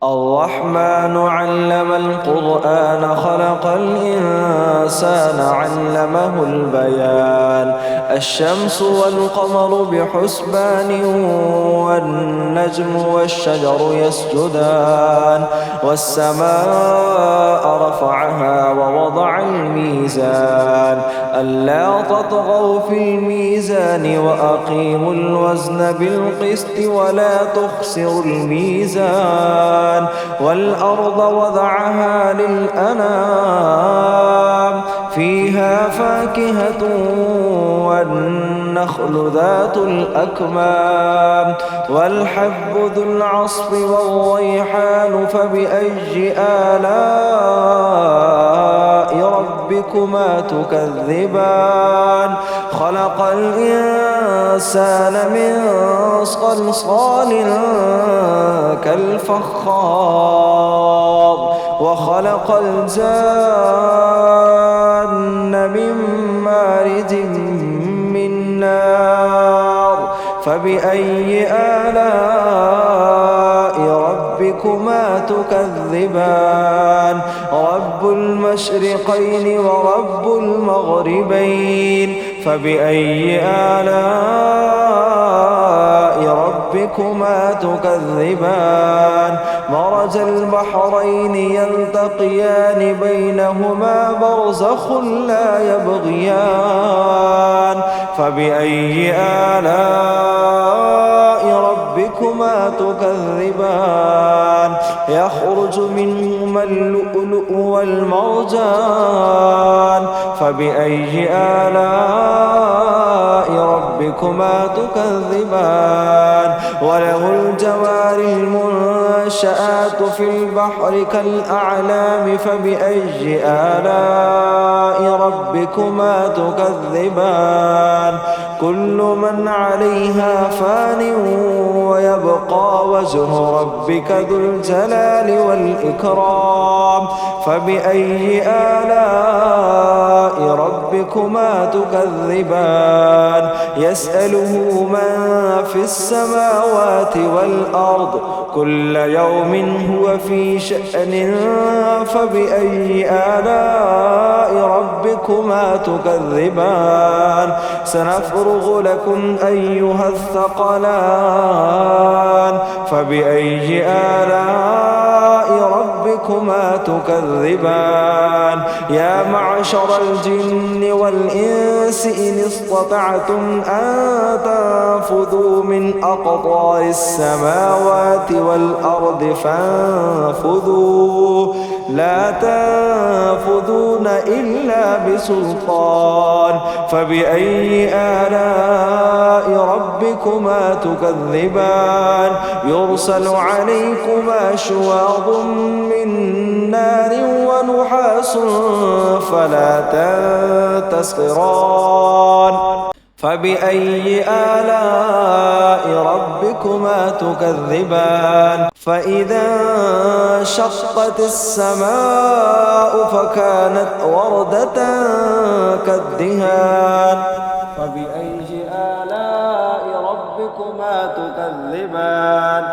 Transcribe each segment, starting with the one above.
الرحمن علم القرآن خلق الإنسان علمه البيان الشمس والقمر بحسبان والنجم والشجر يسجدان والسماء رفعها ووضع الميزان ألا تطغوا في الميزان وأقيموا الوزن بالقسط ولا تخسروا الميزان والأرض وضعها للأنام فيها فاكهة والنخل ذات الأكمام والحب ذو العصف والريحان فبأي آلاء ربكما تكذبان خلق الإنسان من صلصال كالفخار وخلق الجان من مارج من نار فبأي آلاء ربكما تكذبان رب المشرقين ورب المغربين فبأي آلاء ربكما تكذبان مرج البحرين يلتقيان بينهما برزخ لا يبغيان فبأي آلاء ربكما تكذبان يخرج منهما اللؤلؤ والمرجان فبأي آلاء ربكما تكذبان وله الجوار المنشآت في البحر كالأعلام فبأي آلاء ربكما تكذبان كل من عليها فان ويبقى وجه ربك ذو الجلال والإكرام فبأي آلاء ربكما تكذبان يسأله من في السماوات والأرض كل يوم هو في شأن فبأي آلاء ربكما تكذبان سنفرغ لكم أيها الثقلان فبأي آلاء ربكما تكذبان يا معشر الجن والإنس إن استطعتم أن تنفذوا من أقطار السماوات والأرض فانفذوا لا تنفذون إلا بسلطان فبأي آلاء ربكما تكذبان يرسل عليكما شواظ من نار ونحاس فلا تنتصران فبأي آلاء ربكما تكذبان فإذا انشقت السماء فكانت وردة كالدهان فبأي آلاء ربكما تكذبان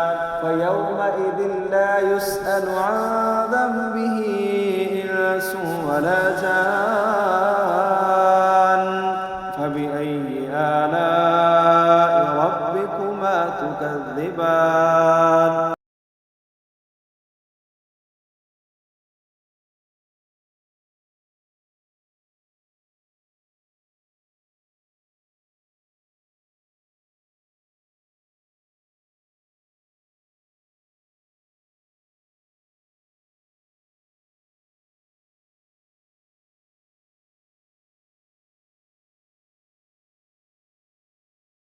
فيومئذ لا يسأل عن ذنبه إنس ولا جان